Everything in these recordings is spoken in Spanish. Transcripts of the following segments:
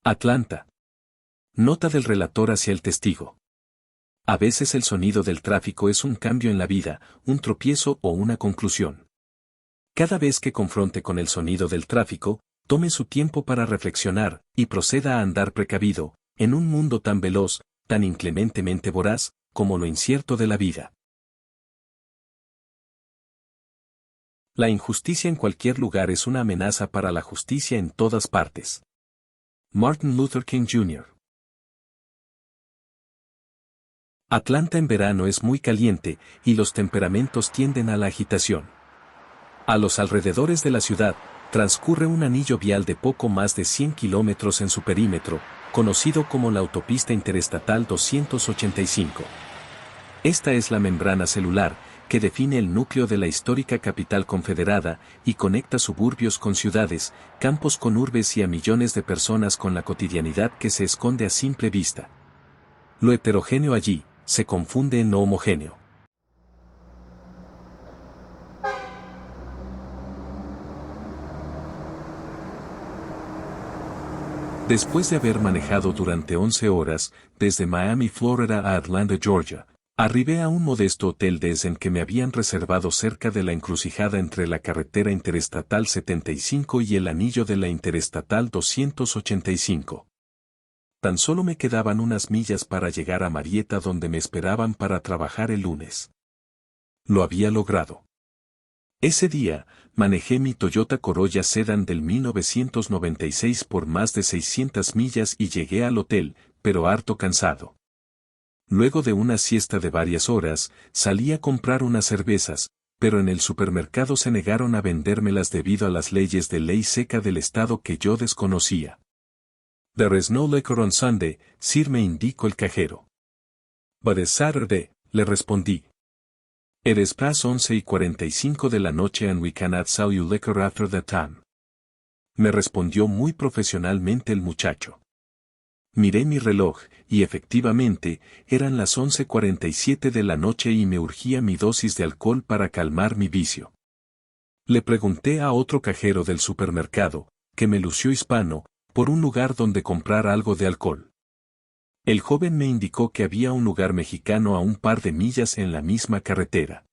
Atlanta. Nota del relator hacia el testigo. A veces el sonido del tráfico es un cambio en la vida, un tropiezo o una conclusión. Cada vez que confronte con el sonido del tráfico, tome su tiempo para reflexionar y proceda a andar precavido, en un mundo tan veloz, tan inclementemente voraz, como lo incierto de la vida. La injusticia en cualquier lugar es una amenaza para la justicia en todas partes. Martin Luther King Jr. Atlanta en verano es muy caliente, y los temperamentos tienden a la agitación. A los alrededores de la ciudad, transcurre un anillo vial de poco más de 100 kilómetros en su perímetro, conocido como la Autopista Interestatal 285. Esta es la membrana celular, que define el núcleo de la histórica capital confederada, y conecta suburbios con ciudades, campos con urbes y a millones de personas con la cotidianidad que se esconde a simple vista. Lo heterogéneo allí, se confunde en lo homogéneo. Después de haber manejado durante 11 horas, desde Miami, Florida a Atlanta, Georgia, arribé a un modesto hotel en que me habían reservado cerca de la encrucijada entre la carretera Interestatal 75 y el anillo de la Interestatal 285. Tan solo me quedaban unas millas para llegar a Marietta, donde me esperaban para trabajar el lunes. Lo había logrado. Ese día, manejé mi Toyota Corolla Sedan del 1996 por más de 600 millas y llegué al hotel, pero harto cansado. Luego de una siesta de varias horas, salí a comprar unas cervezas, pero en el supermercado se negaron a vendérmelas debido a las leyes de ley seca del estado que yo desconocía. There is no liquor on Sunday, sir, me indicó el cajero. But it's Saturday, le respondí. It is past 11:45 de la noche and we cannot sell you liquor after that time. Me respondió muy profesionalmente el muchacho. Miré mi reloj, y efectivamente, eran las 11:47 de la noche y me urgía mi dosis de alcohol para calmar mi vicio. Le pregunté a otro cajero del supermercado, que me lució hispano, por un lugar donde comprar algo de alcohol. El joven me indicó que había un lugar mexicano a un par de millas en la misma carretera.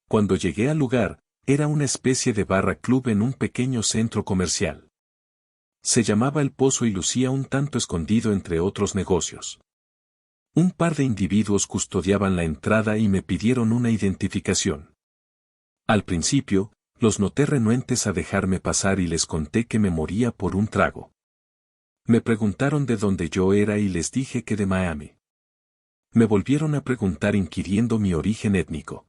Cuando llegué al lugar, era una especie de barra club en un pequeño centro comercial. Se llamaba El Pozo y lucía un tanto escondido entre otros negocios. Un par de individuos custodiaban la entrada y me pidieron una identificación. Al principio, los noté renuentes a dejarme pasar y les conté que me moría por un trago. Me preguntaron de dónde yo era y les dije que de Miami. Me volvieron a preguntar inquiriendo mi origen étnico.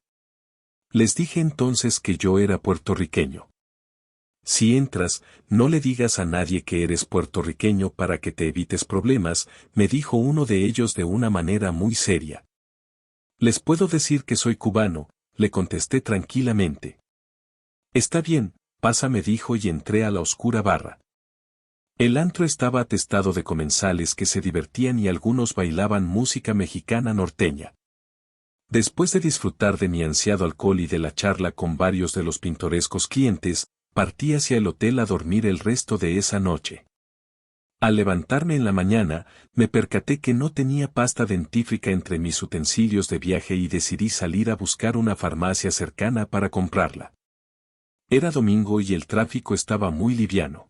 Les dije entonces que yo era puertorriqueño. Si entras, no le digas a nadie que eres puertorriqueño para que te evites problemas, me dijo uno de ellos de una manera muy seria. Les puedo decir que soy cubano, le contesté tranquilamente. Está bien, pasa, me dijo y entré a la oscura barra. El antro estaba atestado de comensales que se divertían y algunos bailaban música mexicana norteña. Después de disfrutar de mi ansiado alcohol y de la charla con varios de los pintorescos clientes, partí hacia el hotel a dormir el resto de esa noche. Al levantarme en la mañana, me percaté que no tenía pasta dentífrica entre mis utensilios de viaje y decidí salir a buscar una farmacia cercana para comprarla. Era domingo y el tráfico estaba muy liviano.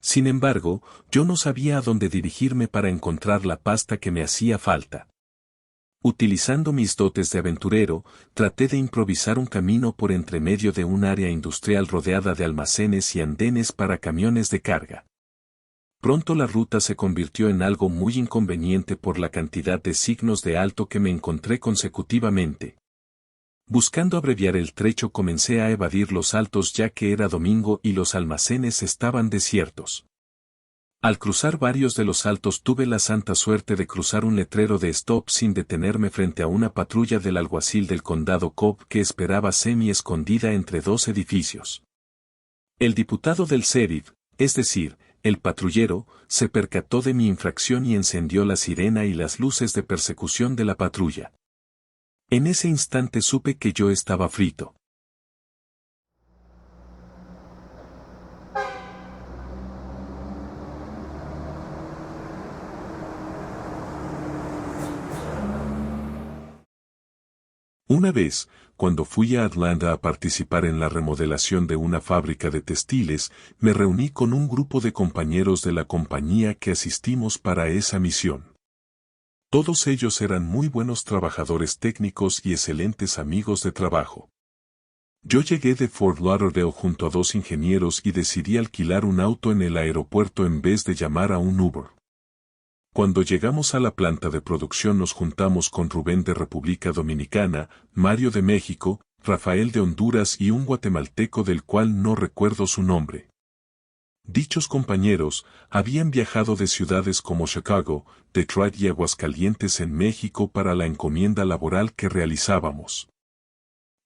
Sin embargo, yo no sabía a dónde dirigirme para encontrar la pasta que me hacía falta. Utilizando mis dotes de aventurero, traté de improvisar un camino por entre medio de un área industrial rodeada de almacenes y andenes para camiones de carga. Pronto la ruta se convirtió en algo muy inconveniente por la cantidad de signos de alto que me encontré consecutivamente. Buscando abreviar el trecho comencé a evadir los altos ya que era domingo y los almacenes estaban desiertos. Al cruzar varios de los altos tuve la santa suerte de cruzar un letrero de stop sin detenerme frente a una patrulla del alguacil del condado Cobb que esperaba semi-escondida entre dos edificios. El diputado del sheriff, es decir, el patrullero, se percató de mi infracción y encendió la sirena y las luces de persecución de la patrulla. En ese instante supe que yo estaba frito. Una vez, cuando fui a Atlanta a participar en la remodelación de una fábrica de textiles, me reuní con un grupo de compañeros de la compañía que asistimos para esa misión. Todos ellos eran muy buenos trabajadores técnicos y excelentes amigos de trabajo. Yo llegué de Fort Lauderdale junto a 2 ingenieros y decidí alquilar un auto en el aeropuerto en vez de llamar a un Uber. Cuando llegamos a la planta de producción nos juntamos con Rubén de República Dominicana, Mario de México, Rafael de Honduras y un guatemalteco del cual no recuerdo su nombre. Dichos compañeros habían viajado de ciudades como Chicago, Detroit y Aguascalientes en México para la encomienda laboral que realizábamos.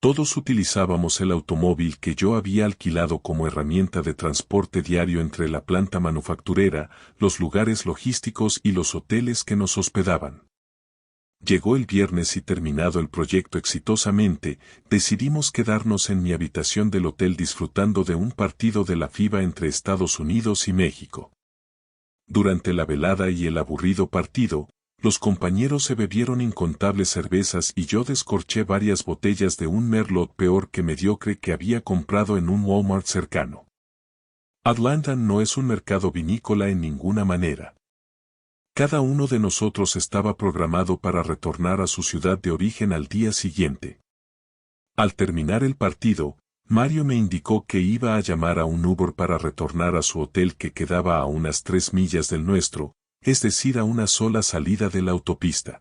Todos utilizábamos el automóvil que yo había alquilado como herramienta de transporte diario entre la planta manufacturera, los lugares logísticos y los hoteles que nos hospedaban. Llegó el viernes y terminado el proyecto exitosamente, decidimos quedarnos en mi habitación del hotel disfrutando de un partido de la FIBA entre Estados Unidos y México. Durante la velada y el aburrido partido, los compañeros se bebieron incontables cervezas y yo descorché varias botellas de un Merlot peor que mediocre que había comprado en un Walmart cercano. Atlanta no es un mercado vinícola en ninguna manera. Cada uno de nosotros estaba programado para retornar a su ciudad de origen al día siguiente. Al terminar el partido, Mario me indicó que iba a llamar a un Uber para retornar a su hotel que quedaba a unas 3 millas del nuestro, es decir, a una sola salida de la autopista.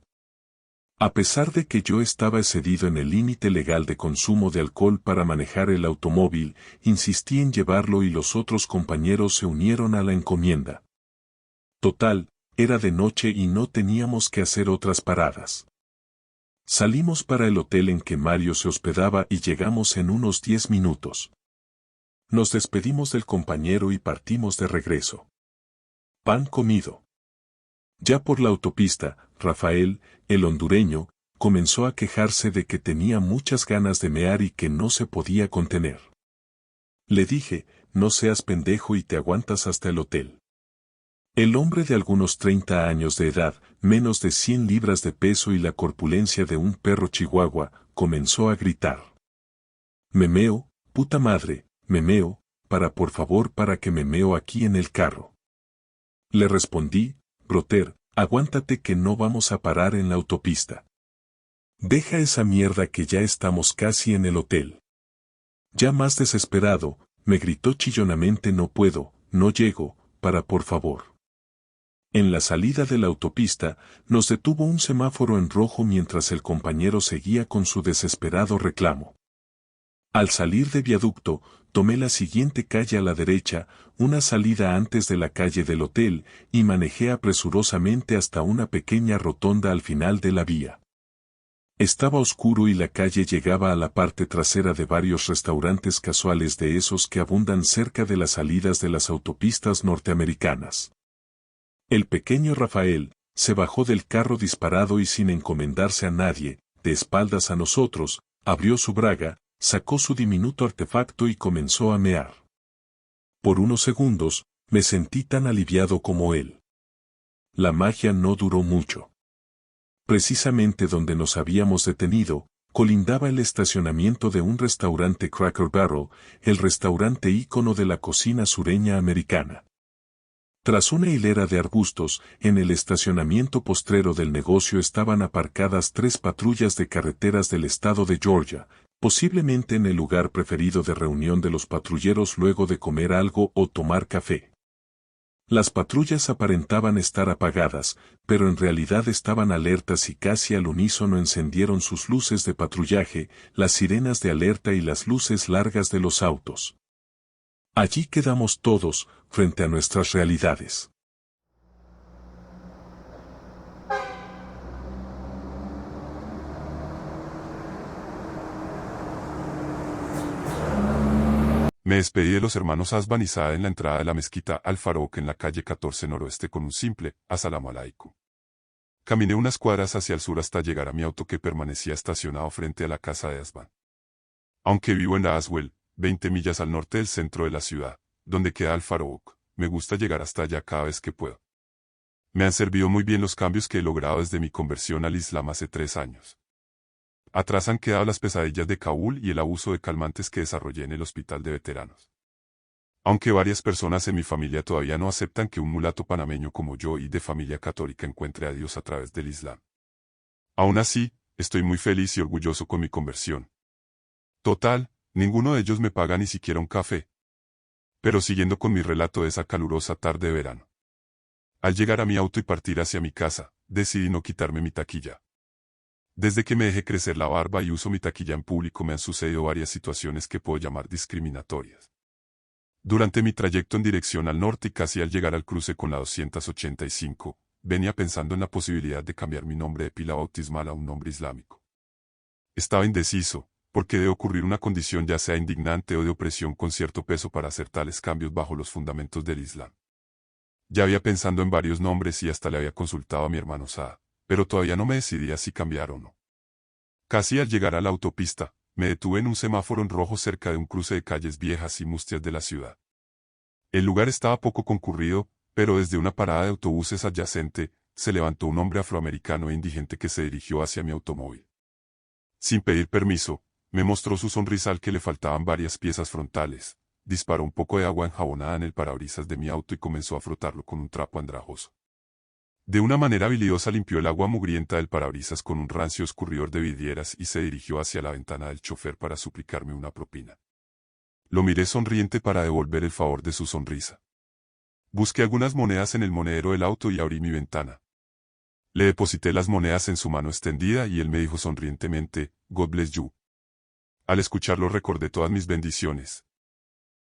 A pesar de que yo estaba excedido en el límite legal de consumo de alcohol para manejar el automóvil, insistí en llevarlo y los otros compañeros se unieron a la encomienda. Total, era de noche y no teníamos que hacer otras paradas. Salimos para el hotel en que Mario se hospedaba y llegamos en unos 10 minutos. Nos despedimos del compañero y partimos de regreso. Pan comido. Ya por la autopista, Rafael, el hondureño, comenzó a quejarse de que tenía muchas ganas de mear y que no se podía contener. Le dije, no seas pendejo y te aguantas hasta el hotel. El hombre de algunos 30 años de edad, menos de 100 libras de peso y la corpulencia de un perro chihuahua, comenzó a gritar. Me meo, puta madre, me meo, por favor para que me meo aquí en el carro. Le respondí, brother, aguántate que no vamos a parar en la autopista. Deja esa mierda que ya estamos casi en el hotel. Ya más desesperado, me gritó chillonamente no puedo, no llego, por favor. En la salida de la autopista, nos detuvo un semáforo en rojo mientras el compañero seguía con su desesperado reclamo. Al salir de viaducto, tomé la siguiente calle a la derecha, una salida antes de la calle del hotel, y manejé apresurosamente hasta una pequeña rotonda al final de la vía. Estaba oscuro y la calle llegaba a la parte trasera de varios restaurantes casuales de esos que abundan cerca de las salidas de las autopistas norteamericanas. El pequeño Rafael se bajó del carro disparado y sin encomendarse a nadie, de espaldas a nosotros, abrió su braga, sacó su diminuto artefacto y comenzó a mear. Por unos segundos, me sentí tan aliviado como él. La magia no duró mucho. Precisamente donde nos habíamos detenido, colindaba el estacionamiento de un restaurante Cracker Barrel, el restaurante ícono de la cocina sureña americana. Tras una hilera de arbustos, en el estacionamiento postrero del negocio estaban aparcadas 3 patrullas de carreteras del estado de Georgia, posiblemente en el lugar preferido de reunión de los patrulleros luego de comer algo o tomar café. Las patrullas aparentaban estar apagadas, pero en realidad estaban alertas y casi al unísono encendieron sus luces de patrullaje, las sirenas de alerta y las luces largas de los autos. Allí quedamos todos, frente a nuestras realidades. Me despedí de los hermanos Asban y Saad en la entrada de la mezquita Al-Farouk en la calle 14 noroeste con un simple «Asalamu alaikum». Caminé unas cuadras hacia el sur hasta llegar a mi auto que permanecía estacionado frente a la casa de Asban. Aunque vivo en Aswell, 20 millas al norte del centro de la ciudad, donde queda Al-Farouk, me gusta llegar hasta allá cada vez que puedo. Me han servido muy bien los cambios que he logrado desde mi conversión al Islam hace 3 años. Atrás han quedado las pesadillas de Kabul y el abuso de calmantes que desarrollé en el hospital de veteranos. Aunque varias personas en mi familia todavía no aceptan que un mulato panameño como yo y de familia católica encuentre a Dios a través del Islam. Aún así, estoy muy feliz y orgulloso con mi conversión. Total, ninguno de ellos me paga ni siquiera un café. Pero siguiendo con mi relato de esa calurosa tarde de verano. Al llegar a mi auto y partir hacia mi casa, decidí no quitarme mi taquilla. Desde que me dejé crecer la barba y uso mi taquilla en público me han sucedido varias situaciones que puedo llamar discriminatorias. Durante mi trayecto en dirección al norte y casi al llegar al cruce con la 285, venía pensando en la posibilidad de cambiar mi nombre de pila bautismal a un nombre islámico. Estaba indeciso, porque debe ocurrir una condición ya sea indignante o de opresión con cierto peso para hacer tales cambios bajo los fundamentos del Islam. Ya había pensado en varios nombres y hasta le había consultado a mi hermano Saad, pero todavía no me decidía si cambiar o no. Casi al llegar a la autopista, me detuve en un semáforo en rojo cerca de un cruce de calles viejas y mustias de la ciudad. El lugar estaba poco concurrido, pero desde una parada de autobuses adyacente, se levantó un hombre afroamericano e indigente que se dirigió hacia mi automóvil. Sin pedir permiso, me mostró su sonrisa al que le faltaban varias piezas frontales, disparó un poco de agua enjabonada en el parabrisas de mi auto y comenzó a frotarlo con un trapo andrajoso. De una manera habilidosa limpió el agua mugrienta del parabrisas con un rancio escurridor de vidrieras y se dirigió hacia la ventana del chofer para suplicarme una propina. Lo miré sonriente para devolver el favor de su sonrisa. Busqué algunas monedas en el monedero del auto y abrí mi ventana. Le deposité las monedas en su mano extendida y él me dijo sonrientemente, "God bless you". Al escucharlo recordé todas mis bendiciones.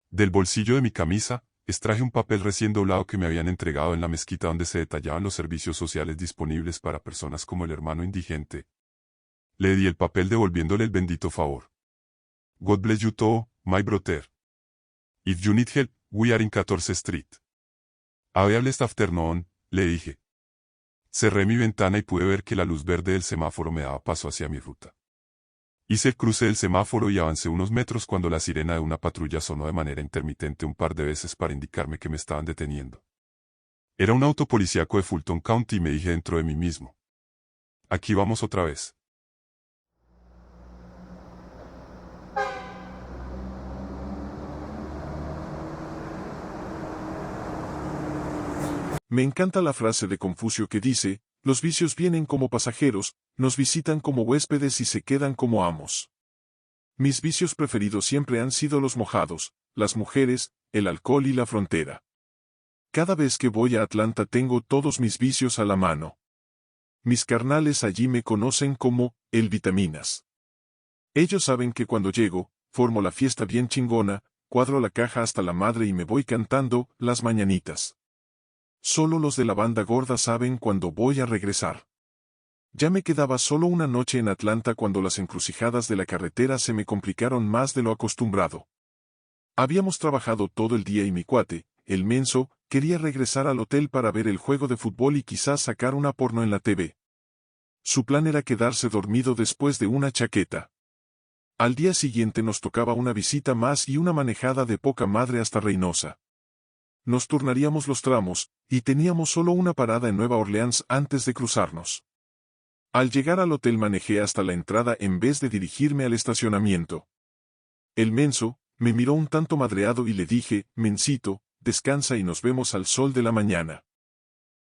Del bolsillo de mi camisa, extraje un papel recién doblado que me habían entregado en la mezquita donde se detallaban los servicios sociales disponibles para personas como el hermano indigente. Le di el papel devolviéndole el bendito favor. God bless you too, my brother. If you need help, we are in 14th Street. Available this afternoon, le dije. Cerré mi ventana y pude ver que la luz verde del semáforo me daba paso hacia mi ruta. Hice el cruce del semáforo y avancé unos metros cuando la sirena de una patrulla sonó de manera intermitente un par de veces para indicarme que me estaban deteniendo. Era un auto policíaco de Fulton County y me dije dentro de mí mismo. Aquí vamos otra vez. Me encanta la frase de Confucio que dice, los vicios vienen como pasajeros, nos visitan como huéspedes y se quedan como amos. Mis vicios preferidos siempre han sido los mojados, las mujeres, el alcohol y la frontera. Cada vez que voy a Atlanta tengo todos mis vicios a la mano. Mis carnales allí me conocen como, el Vitaminas. Ellos saben que cuando llego, formo la fiesta bien chingona, cuadro la caja hasta la madre y me voy cantando, las mañanitas. Solo los de la banda gorda saben cuándo voy a regresar. Ya me quedaba solo una noche en Atlanta cuando las encrucijadas de la carretera se me complicaron más de lo acostumbrado. Habíamos trabajado todo el día y mi cuate, el menso, quería regresar al hotel para ver el juego de fútbol y quizás sacar una porno en la TV. Su plan era quedarse dormido después de una chaqueta. Al día siguiente nos tocaba una visita más y una manejada de poca madre hasta Reynosa. Nos turnaríamos los tramos, y teníamos solo una parada en Nueva Orleans antes de cruzarnos. Al llegar al hotel manejé hasta la entrada en vez de dirigirme al estacionamiento. El menso, me miró un tanto madreado y le dije, "Mencito, descansa y nos vemos al sol de la mañana".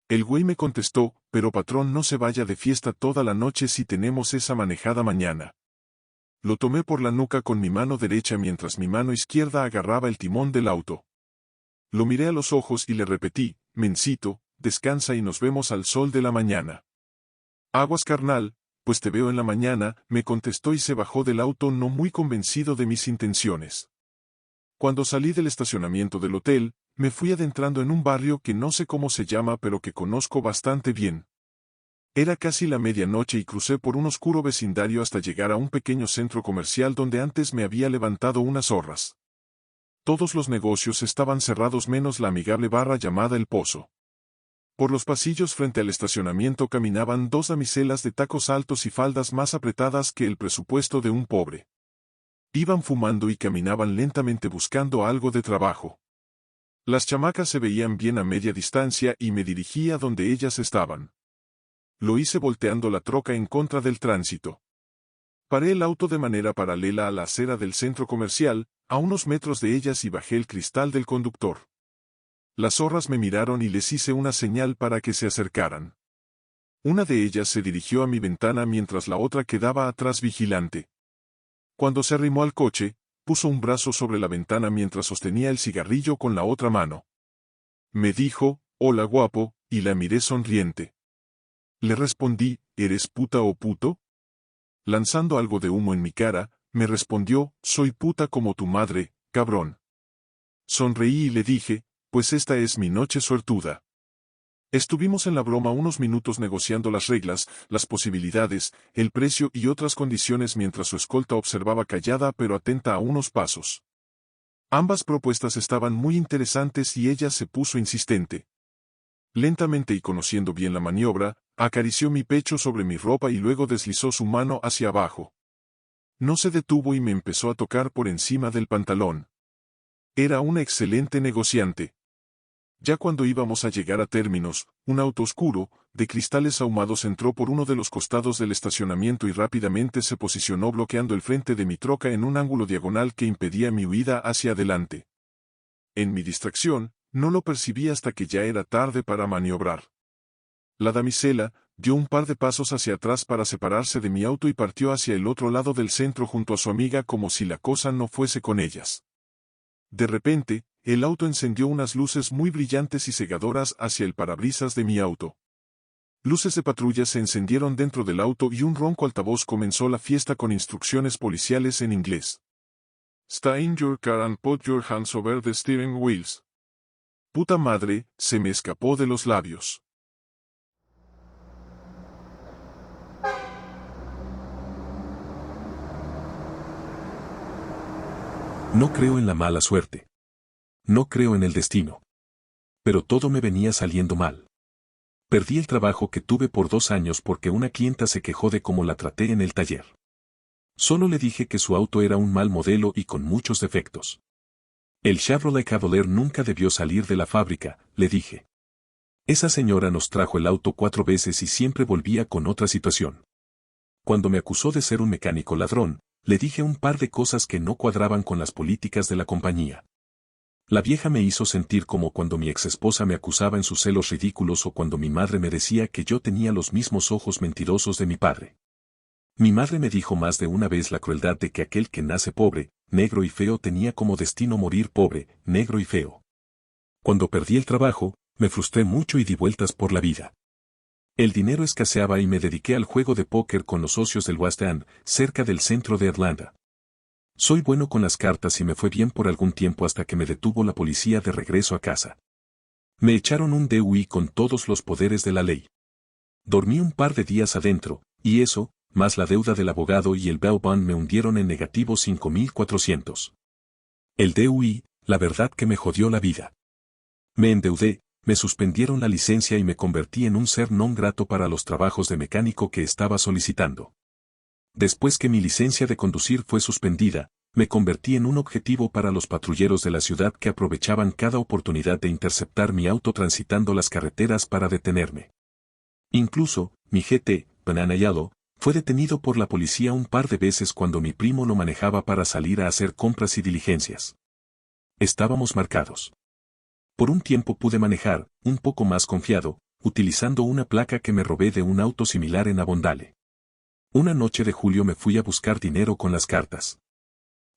El güey me contestó, "Pero patrón no se vaya de fiesta toda la noche si tenemos esa manejada mañana". Lo tomé por la nuca con mi mano derecha mientras mi mano izquierda agarraba el timón del auto. Lo miré a los ojos y le repetí, "Mencito, descansa y nos vemos al sol de la mañana". "Aguas carnal, pues te veo en la mañana", me contestó y se bajó del auto no muy convencido de mis intenciones. Cuando salí del estacionamiento del hotel, me fui adentrando en un barrio que no sé cómo se llama pero que conozco bastante bien. Era casi la medianoche y crucé por un oscuro vecindario hasta llegar a un pequeño centro comercial donde antes me había levantado unas zorras. Todos los negocios estaban cerrados menos la amigable barra llamada El Pozo. Por los pasillos frente al estacionamiento caminaban dos damiselas de tacos altos y faldas más apretadas que el presupuesto de un pobre. Iban fumando y caminaban lentamente buscando algo de trabajo. Las chamacas se veían bien a media distancia y me dirigí a donde ellas estaban. Lo hice volteando la troca en contra del tránsito. Paré el auto de manera paralela a la acera del centro comercial, a unos metros de ellas y bajé el cristal del conductor. Las zorras me miraron y les hice una señal para que se acercaran. Una de ellas se dirigió a mi ventana mientras la otra quedaba atrás vigilante. Cuando se arrimó al coche, puso un brazo sobre la ventana mientras sostenía el cigarrillo con la otra mano. Me dijo, «Hola guapo», y la miré sonriente. Le respondí, «¿Eres puta o puto?». Lanzando algo de humo en mi cara, me respondió, «Soy puta como tu madre, cabrón». Sonreí y le dije, «Pues esta es mi noche suertuda». Estuvimos en la broma unos minutos negociando las reglas, las posibilidades, el precio y otras condiciones mientras su escolta observaba callada pero atenta a unos pasos. Ambas propuestas estaban muy interesantes y ella se puso insistente. Lentamente y conociendo bien la maniobra, acarició mi pecho sobre mi ropa y luego deslizó su mano hacia abajo. No se detuvo y me empezó a tocar por encima del pantalón. Era una excelente negociante. Ya cuando íbamos a llegar a términos, un auto oscuro, de cristales ahumados entró por uno de los costados del estacionamiento y rápidamente se posicionó bloqueando el frente de mi troca en un ángulo diagonal que impedía mi huida hacia adelante. En mi distracción, no lo percibí hasta que ya era tarde para maniobrar. La damisela dio un par de pasos hacia atrás para separarse de mi auto y partió hacia el otro lado del centro junto a su amiga como si la cosa no fuese con ellas. De repente, el auto encendió unas luces muy brillantes y cegadoras hacia el parabrisas de mi auto. Luces de patrulla se encendieron dentro del auto y un ronco altavoz comenzó la fiesta con instrucciones policiales en inglés. Stay in your car and put your hands over the steering wheels. Puta madre, se me escapó de los labios. No creo en la mala suerte. No creo en el destino. Pero todo me venía saliendo mal. Perdí el trabajo que tuve por 2 años porque una clienta se quejó de cómo la traté en el taller. Solo le dije que su auto era un mal modelo y con muchos defectos. El Chevrolet Cavalier nunca debió salir de la fábrica, le dije. Esa señora nos trajo el auto 4 veces y siempre volvía con otra situación. Cuando me acusó de ser un mecánico ladrón, le dije un par de cosas que no cuadraban con las políticas de la compañía. La vieja me hizo sentir como cuando mi exesposa me acusaba en sus celos ridículos o cuando mi madre me decía que yo tenía los mismos ojos mentirosos de mi padre. Mi madre me dijo más de una vez la crueldad de que aquel que nace pobre, negro y feo tenía como destino morir pobre, negro y feo. Cuando perdí el trabajo, me frustré mucho y di vueltas por la vida. El dinero escaseaba y me dediqué al juego de póker con los socios del West End, cerca del centro de Atlanta. Soy bueno con las cartas y me fue bien por algún tiempo hasta que me detuvo la policía de regreso a casa. Me echaron un DUI con todos los poderes de la ley. Dormí un par de días adentro, y eso, más la deuda del abogado y el bail bond me hundieron en negativo 5,400. El DUI, la verdad que me jodió la vida. Me endeudé, me suspendieron la licencia y me convertí en un ser non grato para los trabajos de mecánico que estaba solicitando. Después que mi licencia de conducir fue suspendida, me convertí en un objetivo para los patrulleros de la ciudad que aprovechaban cada oportunidad de interceptar mi auto transitando las carreteras para detenerme. Incluso, mi GT, Banana Yellow, fue detenido por la policía un par de veces cuando mi primo lo manejaba para salir a hacer compras y diligencias. Estábamos marcados. Por un tiempo pude manejar, un poco más confiado, utilizando una placa que me robé de un auto similar en Avondale. Una noche de julio me fui a buscar dinero con las cartas.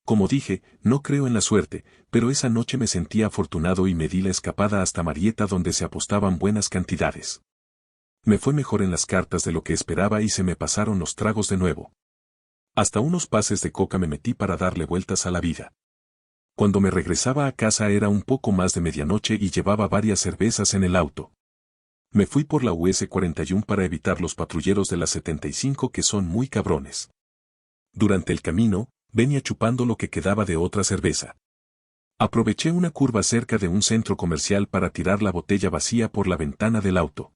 Como dije, no creo en la suerte, pero esa noche me sentí afortunado y me di la escapada hasta Marietta donde se apostaban buenas cantidades. Me fue mejor en las cartas de lo que esperaba y se me pasaron los tragos de nuevo. Hasta unos pases de coca me metí para darle vueltas a la vida. Cuando me regresaba a casa era un poco más de medianoche y llevaba varias cervezas en el auto. Me fui por la US 41 para evitar los patrulleros de la 75 que son muy cabrones. Durante el camino, venía chupando lo que quedaba de otra cerveza. Aproveché una curva cerca de un centro comercial para tirar la botella vacía por la ventana del auto.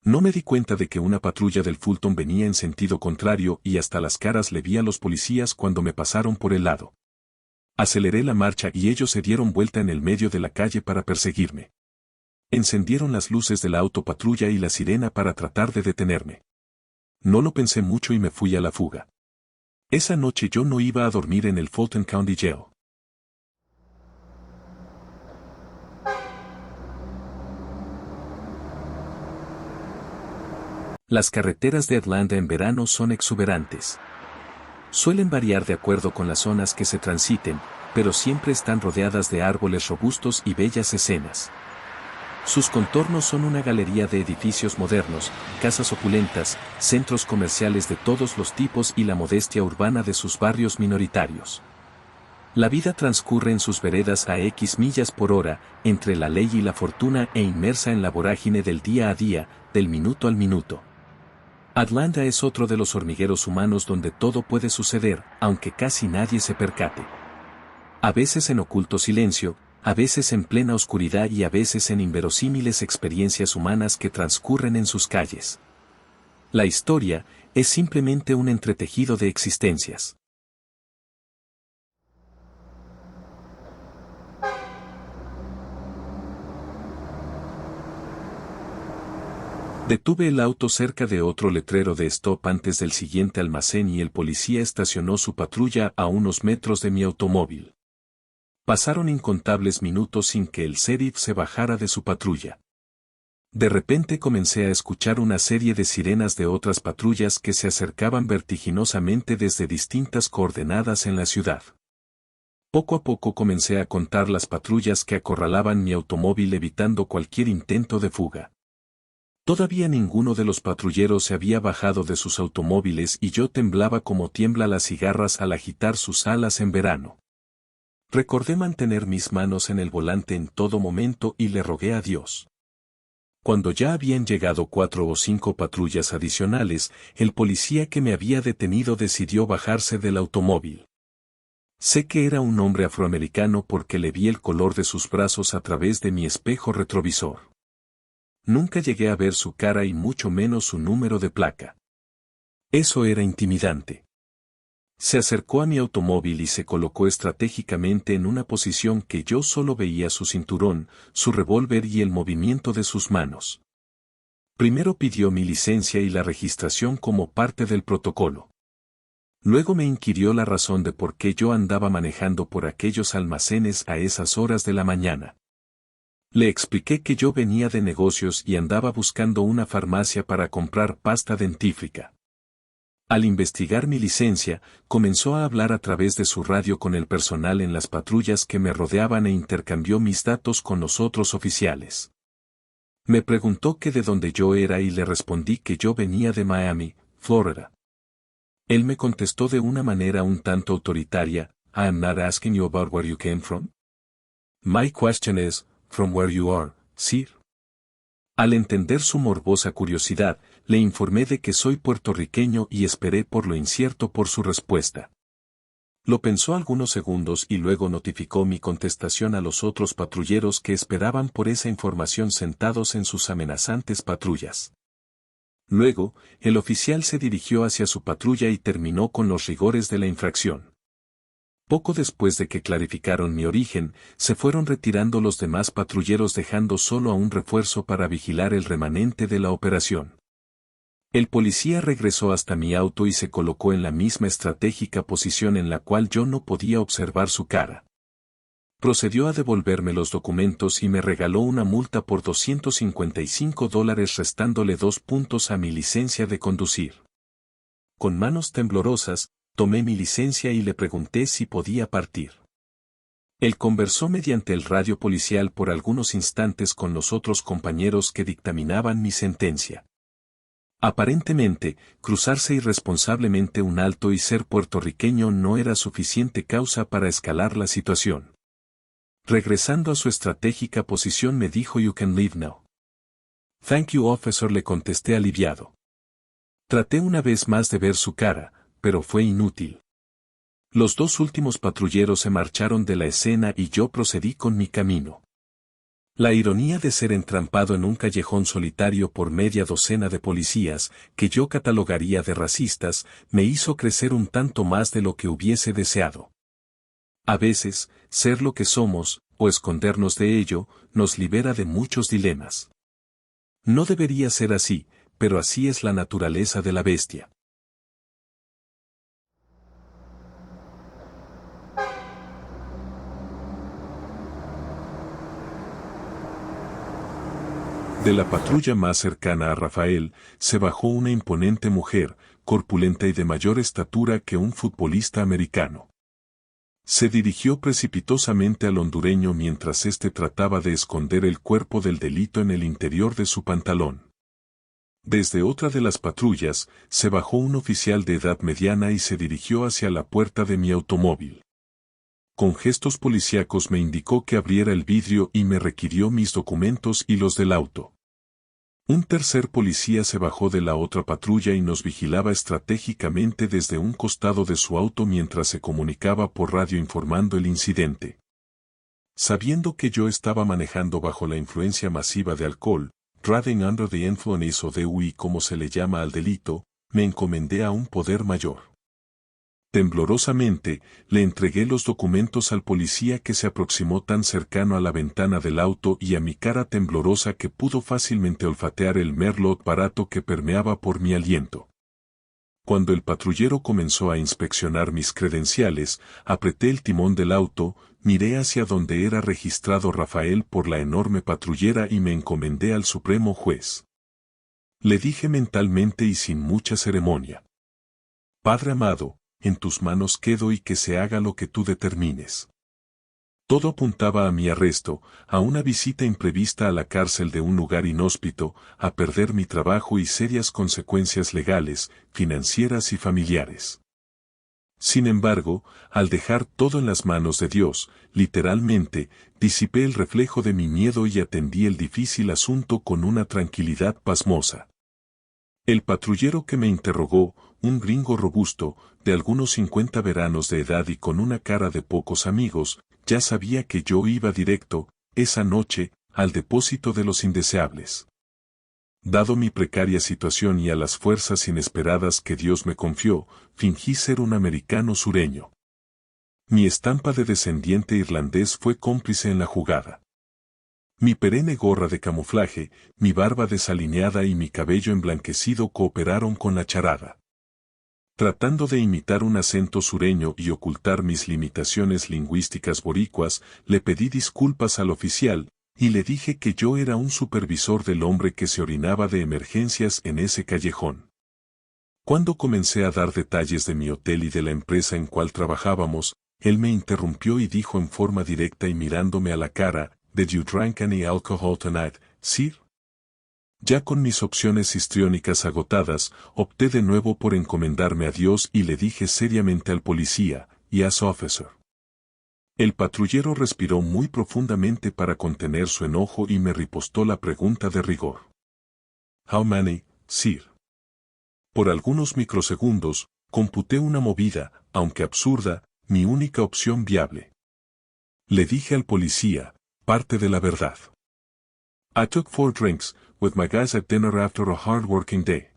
No me di cuenta de que una patrulla del Fulton venía en sentido contrario y hasta las caras le vi a los policías cuando me pasaron por el lado. Aceleré la marcha y ellos se dieron vuelta en el medio de la calle para perseguirme. Encendieron las luces de la autopatrulla y la sirena para tratar de detenerme. No lo pensé mucho y me fui a la fuga. Esa noche yo no iba a dormir en el Fulton County Jail. Las carreteras de Atlanta en verano son exuberantes. Suelen variar de acuerdo con las zonas que se transiten, pero siempre están rodeadas de árboles robustos y bellas escenas. Sus contornos son una galería de edificios modernos, casas opulentas, centros comerciales de todos los tipos y la modestia urbana de sus barrios minoritarios. La vida transcurre en sus veredas a X millas por hora, entre la ley y la fortuna e inmersa en la vorágine del día a día, del minuto al minuto. Atlanta es otro de los hormigueros humanos donde todo puede suceder, aunque casi nadie se percate. A veces en oculto silencio, a veces en plena oscuridad y a veces en inverosímiles experiencias humanas que transcurren en sus calles. La historia es simplemente un entretejido de existencias. Detuve el auto cerca de otro letrero de stop antes del siguiente almacén y el policía estacionó su patrulla a unos metros de mi automóvil. Pasaron incontables minutos sin que el sheriff se bajara de su patrulla. De repente comencé a escuchar una serie de sirenas de otras patrullas que se acercaban vertiginosamente desde distintas coordenadas en la ciudad. Poco a poco comencé a contar las patrullas que acorralaban mi automóvil evitando cualquier intento de fuga. Todavía ninguno de los patrulleros se había bajado de sus automóviles y yo temblaba como tiembla las cigarras al agitar sus alas en verano. Recordé mantener mis manos en el volante en todo momento y le rogué a Dios. Cuando ya habían llegado 4 o 5 patrullas adicionales, el policía que me había detenido decidió bajarse del automóvil. Sé que era un hombre afroamericano porque le vi el color de sus brazos a través de mi espejo retrovisor. Nunca llegué a ver su cara y mucho menos su número de placa. Eso era intimidante. Se acercó a mi automóvil y se colocó estratégicamente en una posición que yo solo veía su cinturón, su revólver y el movimiento de sus manos. Primero pidió mi licencia y la registración como parte del protocolo. Luego me inquirió la razón de por qué yo andaba manejando por aquellos almacenes a esas horas de la mañana. Le expliqué que yo venía de negocios y andaba buscando una farmacia para comprar pasta dentífrica. Al investigar mi licencia, comenzó a hablar a través de su radio con el personal en las patrullas que me rodeaban e intercambió mis datos con los otros oficiales. Me preguntó que de dónde yo era y le respondí que yo venía de Miami, Florida. Él me contestó de una manera un tanto autoritaria, "I'm not asking you about where you came from. My question is, from where you are, sir." Al entender su morbosa curiosidad, le informé de que soy puertorriqueño y esperé por lo incierto por su respuesta. Lo pensó algunos segundos y luego notificó mi contestación a los otros patrulleros que esperaban por esa información sentados en sus amenazantes patrullas. Luego, el oficial se dirigió hacia su patrulla y terminó con los rigores de la infracción. Poco después de que clarificaron mi origen, se fueron retirando los demás patrulleros dejando solo a un refuerzo para vigilar el remanente de la operación. El policía regresó hasta mi auto y se colocó en la misma estratégica posición en la cual yo no podía observar su cara. Procedió a devolverme los documentos y me regaló una multa por $255 restándole 2 puntos a mi licencia de conducir. Con manos temblorosas, tomé mi licencia y le pregunté si podía partir. Él conversó mediante el radio policial por algunos instantes con los otros compañeros que dictaminaban mi sentencia. Aparentemente, cruzarse irresponsablemente un alto y ser puertorriqueño no era suficiente causa para escalar la situación. Regresando a su estratégica posición me dijo "You can leave now." "Thank you, officer", le contesté aliviado. Traté una vez más de ver su cara, pero fue inútil. Los 2 últimos patrulleros se marcharon de la escena y yo procedí con mi camino. La ironía de ser entrampado en un callejón solitario por media docena de policías, que yo catalogaría de racistas, me hizo crecer un tanto más de lo que hubiese deseado. A veces, ser lo que somos, o escondernos de ello, nos libera de muchos dilemas. No debería ser así, pero así es la naturaleza de la bestia. De la patrulla más cercana a Rafael, se bajó una imponente mujer, corpulenta y de mayor estatura que un futbolista americano. Se dirigió precipitosamente al hondureño mientras éste trataba de esconder el cuerpo del delito en el interior de su pantalón. Desde otra de las patrullas, se bajó un oficial de edad mediana y se dirigió hacia la puerta de mi automóvil. Con gestos policíacos me indicó que abriera el vidrio y me requirió mis documentos y los del auto. Un tercer policía se bajó de la otra patrulla y nos vigilaba estratégicamente desde un costado de su auto mientras se comunicaba por radio informando el incidente. Sabiendo que yo estaba manejando bajo la influencia masiva de alcohol, driving under the influence o DUI como se le llama al delito, me encomendé a un poder mayor. Temblorosamente, le entregué los documentos al policía que se aproximó tan cercano a la ventana del auto y a mi cara temblorosa que pudo fácilmente olfatear el merlot barato que permeaba por mi aliento. Cuando el patrullero comenzó a inspeccionar mis credenciales, apreté el timón del auto, miré hacia donde era registrado Rafael por la enorme patrullera y me encomendé al supremo juez. Le dije mentalmente y sin mucha ceremonia: Padre amado, en tus manos quedo y que se haga lo que tú determines. Todo apuntaba a mi arresto, a una visita imprevista a la cárcel de un lugar inhóspito, a perder mi trabajo y serias consecuencias legales, financieras y familiares. Sin embargo, al dejar todo en las manos de Dios, literalmente, disipé el reflejo de mi miedo y atendí el difícil asunto con una tranquilidad pasmosa. El patrullero que me interrogó, un gringo robusto, de algunos 50 veranos de edad y con una cara de pocos amigos, ya sabía que yo iba directo, esa noche, al depósito de los indeseables. Dado mi precaria situación y a las fuerzas inesperadas que Dios me confió, fingí ser un americano sureño. Mi estampa de descendiente irlandés fue cómplice en la jugada. Mi perenne gorra de camuflaje, mi barba desalineada y mi cabello emblanquecido cooperaron con la charada. Tratando de imitar un acento sureño y ocultar mis limitaciones lingüísticas boricuas, le pedí disculpas al oficial, y le dije que yo era un supervisor del hombre que se orinaba de emergencias en ese callejón. Cuando comencé a dar detalles de mi hotel y de la empresa en cual trabajábamos, él me interrumpió y dijo en forma directa y mirándome a la cara: ¿Did you drink any alcohol tonight, sir? Ya con mis opciones histriónicas agotadas, opté de nuevo por encomendarme a Dios y le dije seriamente al policía: Yes, officer. El patrullero respiró muy profundamente para contener su enojo y me ripostó la pregunta de rigor. How many, sir? Por algunos microsegundos, computé una movida, aunque absurda, mi única opción viable. Le dije al policía: parte de la verdad. I took 4 drinks, with my guys at dinner after a hard-working day.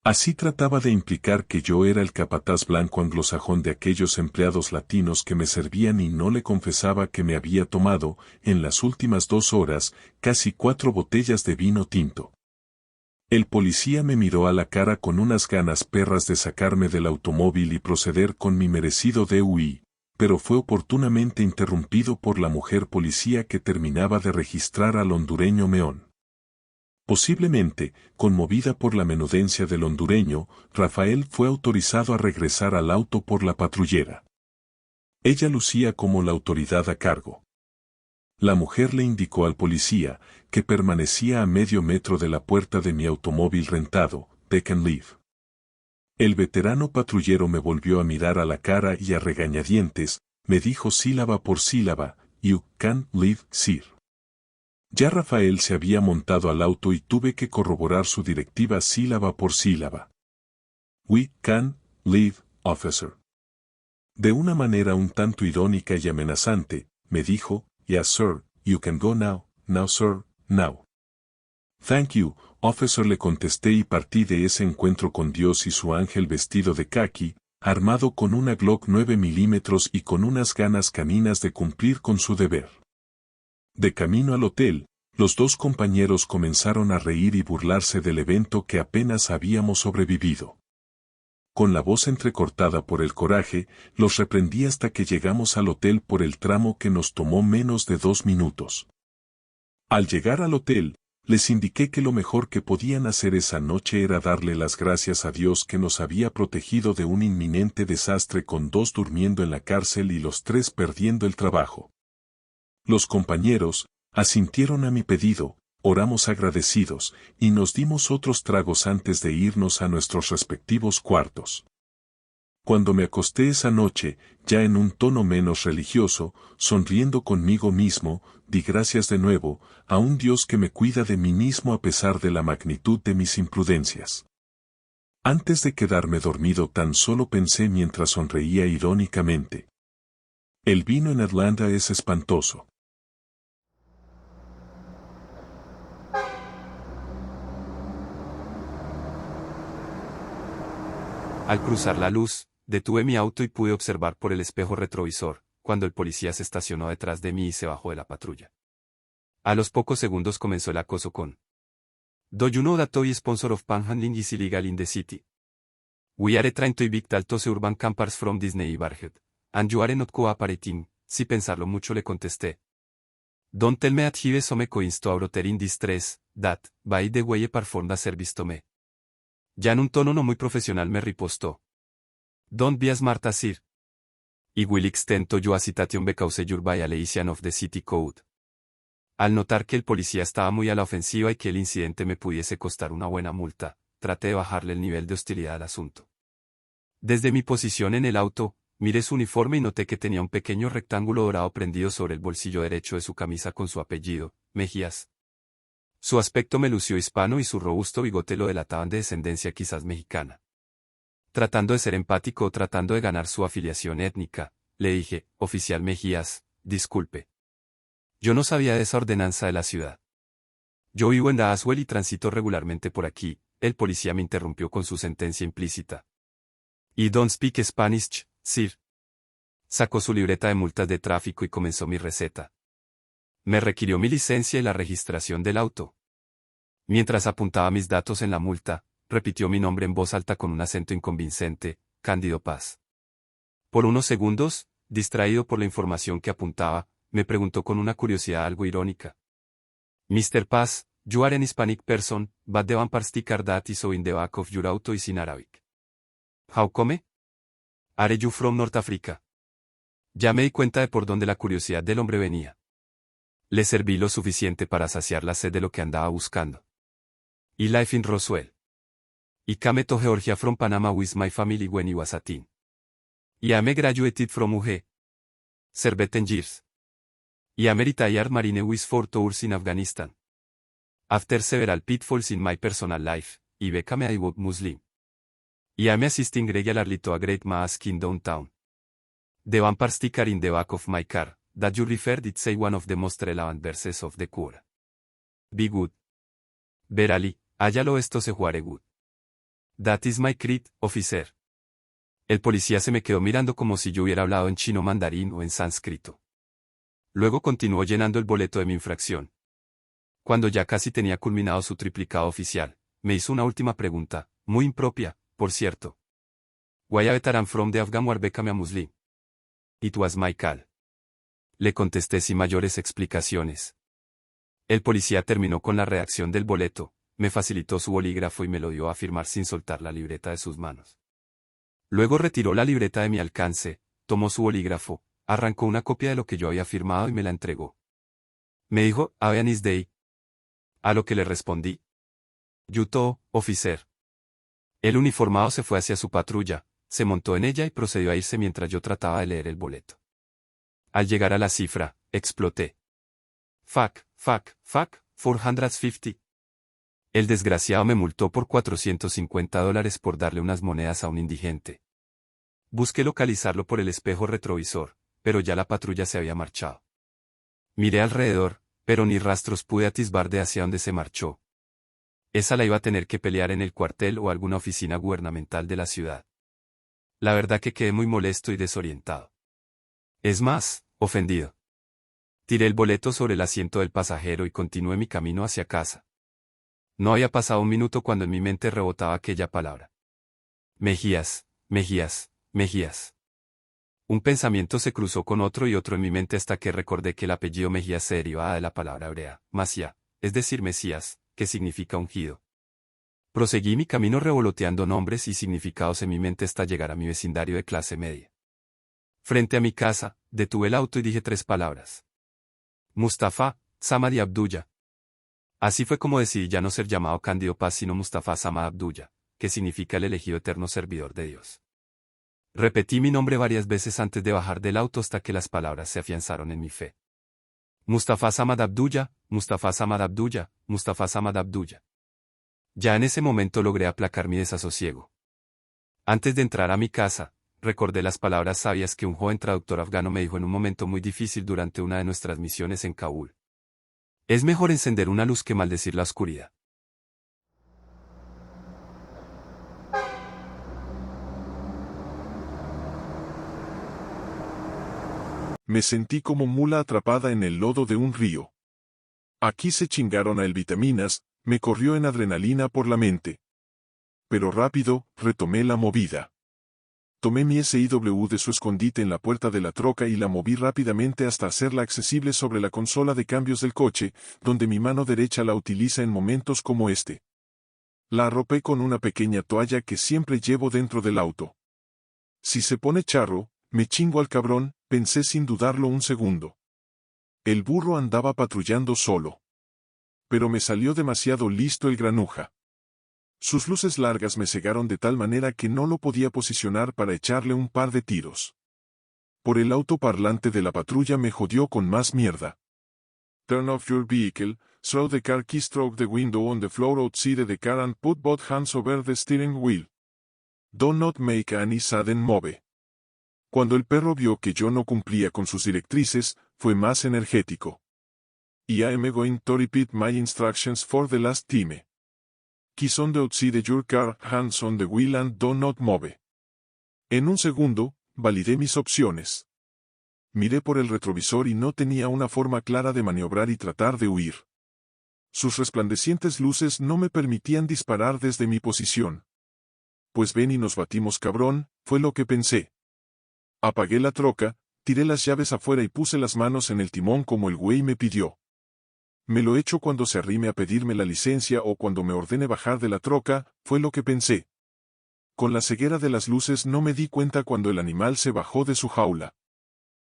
Así trataba de implicar que yo era el capataz blanco anglosajón de aquellos empleados latinos que me servían y no le confesaba que me había tomado, en las últimas 2 horas, casi 4 botellas de vino tinto. El policía me miró a la cara con unas ganas perras de sacarme del automóvil y proceder con mi merecido DUI, pero fue oportunamente interrumpido por la mujer policía que terminaba de registrar al hondureño Meón. Posiblemente, conmovida por la menudencia del hondureño, Rafael fue autorizado a regresar al auto por la patrullera. Ella lucía como la autoridad a cargo. La mujer le indicó al policía, que permanecía a medio metro de la puerta de mi automóvil rentado: "They can leave". El veterano patrullero me volvió a mirar a la cara y a regañadientes, me dijo sílaba por sílaba: "You can leave, sir". Ya Rafael se había montado al auto y tuve que corroborar su directiva sílaba por sílaba. "We can leave, officer". De una manera un tanto irónica y amenazante, me dijo: "Yes, sir, you can go now, sir, now". "Thank you, officer", le contesté y partí de ese encuentro con Dios y su ángel vestido de caqui, armado con una Glock 9 milímetros y con unas ganas caninas de cumplir con su deber. De camino al hotel, los 2 compañeros comenzaron a reír y burlarse del evento que apenas habíamos sobrevivido. Con la voz entrecortada por el coraje, los reprendí hasta que llegamos al hotel por el tramo que nos tomó menos de 2 minutos. Al llegar al hotel, Les indiqué que lo mejor que podían hacer esa noche era darle las gracias a Dios que nos había protegido de un inminente desastre con 2 durmiendo en la cárcel y los 3 perdiendo el trabajo. Los compañeros asintieron a mi pedido, oramos agradecidos, y nos dimos otros tragos antes de irnos a nuestros respectivos cuartos. Cuando me acosté esa noche, ya en un tono menos religioso, sonriendo conmigo mismo, di gracias de nuevo a un Dios que me cuida de mí mismo a pesar de la magnitud de mis imprudencias. Antes de quedarme dormido tan solo pensé mientras sonreía irónicamente. El vino en Irlanda es espantoso. Al cruzar la luz, detuve mi auto y pude observar por el espejo retrovisor, cuando el policía se estacionó detrás de mí y se bajó de la patrulla. A los pocos segundos comenzó el acoso con: "Do you know that toy sponsor of panhandling is illegal in the city? We are trying to evict all those urban campers from this neighborhood, and you are not cooperating." Sin pensarlo mucho le contesté: "Don't tell me that he was some coins to a brother in distress, that, by the way, performed a service to me." Ya en un tono no muy profesional me ripostó: "Don't be smart sir. I will extend to you a citation because your violation of the city code." Al notar que el policía estaba muy a la ofensiva y que el incidente me pudiese costar una buena multa, traté de bajarle el nivel de hostilidad al asunto. Desde mi posición en el auto, miré su uniforme y noté que tenía un pequeño rectángulo dorado prendido sobre el bolsillo derecho de su camisa con su apellido, Mejías. Su aspecto me lució hispano y su robusto bigote lo delataban de descendencia quizás mexicana. Tratando de ser empático o tratando de ganar su afiliación étnica, le dije: "Oficial Mejías, disculpe. Yo no sabía de esa ordenanza de la ciudad. Yo vivo en Dazwell y transito regularmente por aquí." El policía me interrumpió con su sentencia implícita: "I don't speak Spanish, sir." Sacó su libreta de multas de tráfico y comenzó mi receta. Me requirió mi licencia y la registración del auto. Mientras apuntaba mis datos en la multa, repitió mi nombre en voz alta con un acento inconvincente: "Cándido Paz." Por unos segundos, distraído por la información que apuntaba, me preguntó con una curiosidad algo irónica: "Mr. Paz, you are an Hispanic person, but the vampire sticker that is so in the back of your auto is in Arabic. How come? Are you from North Africa?" Ya me di cuenta de por dónde la curiosidad del hombre venía. Le serví lo suficiente para saciar la sed de lo que andaba buscando. "I live in Roswell. I came to Georgia from Panama with my family when I was a teen. I am graduated from UG. Served 10 years. I am a retired Marine with 4 tours in Afghanistan. After several pitfalls in my personal life, I became a devout Muslim. I am assisting regularly to a great mosque in downtown. The vampire sticker in the back of my car, that you referred it say one of the most relevant verses of the Quran. Be good. Verily, allá lo esto se juare good. That is my creed, officer." El policía se me quedó mirando como si yo hubiera hablado en chino mandarín o en sánscrito. Luego continuó llenando el boleto de mi infracción. Cuando ya casi tenía culminado su triplicado oficial, me hizo una última pregunta, muy impropia, por cierto. "Why a veteran from the Afghan war became a Muslim?" "It was my call." Le contesté sin mayores explicaciones. El policía terminó con la redacción del boleto, me facilitó su bolígrafo y me lo dio a firmar sin soltar la libreta de sus manos. Luego retiró la libreta de mi alcance, tomó su bolígrafo, arrancó una copia de lo que yo había firmado y me la entregó. Me dijo: "Have a nice day." A lo que le respondí: "You too, officer." El uniformado se fue hacia su patrulla, se montó en ella y procedió a irse mientras yo trataba de leer el boleto. Al llegar a la cifra, exploté: Fuck, 450. El desgraciado me multó por $450 por darle unas monedas a un indigente. Busqué localizarlo por el espejo retrovisor, pero ya la patrulla se había marchado. Miré alrededor, pero ni rastros pude atisbar de hacia dónde se marchó. Esa la iba a tener que pelear en el cuartel o alguna oficina gubernamental de la ciudad. La verdad que quedé muy molesto y desorientado. Es más, ofendido. Tiré el boleto sobre el asiento del pasajero y continué mi camino hacia casa. No había pasado un minuto cuando en mi mente rebotaba aquella palabra. Mejías, Mejías, Mejías. Un pensamiento se cruzó con otro y otro en mi mente hasta que recordé que el apellido Mejías se derivaba de la palabra hebrea, Masía, es decir Mesías, que significa ungido. Proseguí mi camino revoloteando nombres y significados en mi mente hasta llegar a mi vecindario de clase media. Frente a mi casa, detuve el auto y dije 3 palabras. Mustafa Samad Abdullah. Así fue como decidí ya no ser llamado Cándido Paz sino Mustafa Samad Abdullah, que significa el elegido eterno servidor de Dios. Repetí mi nombre varias veces antes de bajar del auto hasta que las palabras se afianzaron en mi fe. Mustafa Samad Abdullah, Mustafa Samad Abdullah, Mustafa Samad Abdullah. Ya en ese momento logré aplacar mi desasosiego. Antes de entrar a mi casa, recordé las palabras sabias que un joven traductor afgano me dijo en un momento muy difícil durante una de nuestras misiones en Kabul. Es mejor encender una luz que maldecir la oscuridad. Me sentí como mula atrapada en el lodo de un río. Aquí se chingaron a el vitaminas, me corrió en adrenalina por la mente. Pero rápido, retomé la movida. Tomé mi SIW de su escondite en la puerta de la troca y la moví rápidamente hasta hacerla accesible sobre la consola de cambios del coche, donde mi mano derecha la utiliza en momentos como este. La arropé con una pequeña toalla que siempre llevo dentro del auto. Si se pone charro, me chingo al cabrón, pensé sin dudarlo un segundo. El burro andaba patrullando solo. Pero me salió demasiado listo el granuja. Sus luces largas me cegaron de tal manera que no lo podía posicionar para echarle un par de tiros. Por el autoparlante de la patrulla me jodió con más mierda. Turn off your vehicle, throw the car keystroke the window on the floor outside the car and put both hands over the steering wheel. Do not make any sudden move. Cuando el perro vio que yo no cumplía con sus directrices, fue más energético. I am going to repeat my instructions for the last time. Keys on the outside your car, hands on the wheel and do not move. En un segundo, validé mis opciones. Miré por el retrovisor y no tenía una forma clara de maniobrar y tratar de huir. Sus resplandecientes luces no me permitían disparar desde mi posición. Pues ven y nos batimos cabrón, fue lo que pensé. Apagué la troca, tiré las llaves afuera y puse las manos en el timón como el güey me pidió. Me lo echo cuando se arrime a pedirme la licencia o cuando me ordene bajar de la troca, fue lo que pensé. Con la ceguera de las luces no me di cuenta cuando el animal se bajó de su jaula.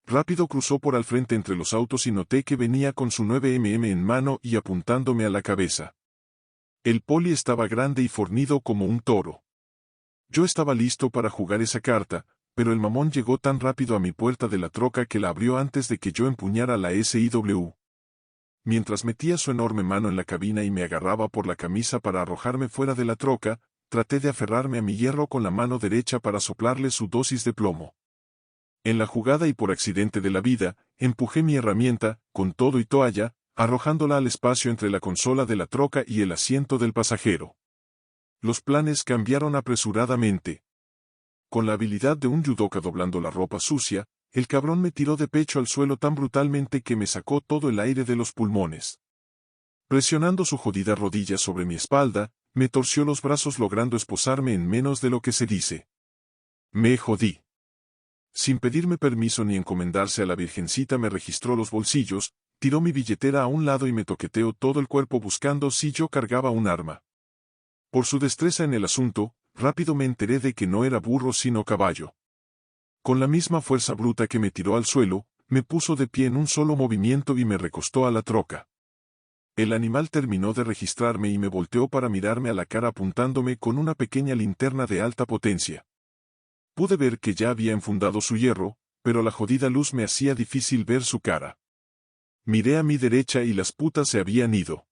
Rápido cruzó por al frente entre los autos y noté que venía con su 9mm en mano y apuntándome a la cabeza. El poli estaba grande y fornido como un toro. Yo estaba listo para jugar esa carta, pero el mamón llegó tan rápido a mi puerta de la troca que la abrió antes de que yo empuñara la SIW. Mientras metía su enorme mano en la cabina y me agarraba por la camisa para arrojarme fuera de la troca, traté de aferrarme a mi hierro con la mano derecha para soplarle su dosis de plomo. En la jugada y por accidente de la vida, empujé mi herramienta, con todo y toalla, arrojándola al espacio entre la consola de la troca y el asiento del pasajero. Los planes cambiaron apresuradamente. Con la habilidad de un judoka doblando la ropa sucia, el cabrón me tiró de pecho al suelo tan brutalmente que me sacó todo el aire de los pulmones. Presionando su jodida rodilla sobre mi espalda, me torció los brazos logrando esposarme en menos de lo que se dice. Me jodí. Sin pedirme permiso ni encomendarse a la virgencita me registró los bolsillos, tiró mi billetera a un lado y me toqueteó todo el cuerpo buscando si yo cargaba un arma. Por su destreza en el asunto, rápido me enteré de que no era burro sino caballo. Con la misma fuerza bruta que me tiró al suelo, me puso de pie en un solo movimiento y me recostó a la troca. El animal terminó de registrarme y me volteó para mirarme a la cara apuntándome con una pequeña linterna de alta potencia. Pude ver que ya había enfundado su hierro, pero la jodida luz me hacía difícil ver su cara. Miré a mi derecha y las putas se habían ido.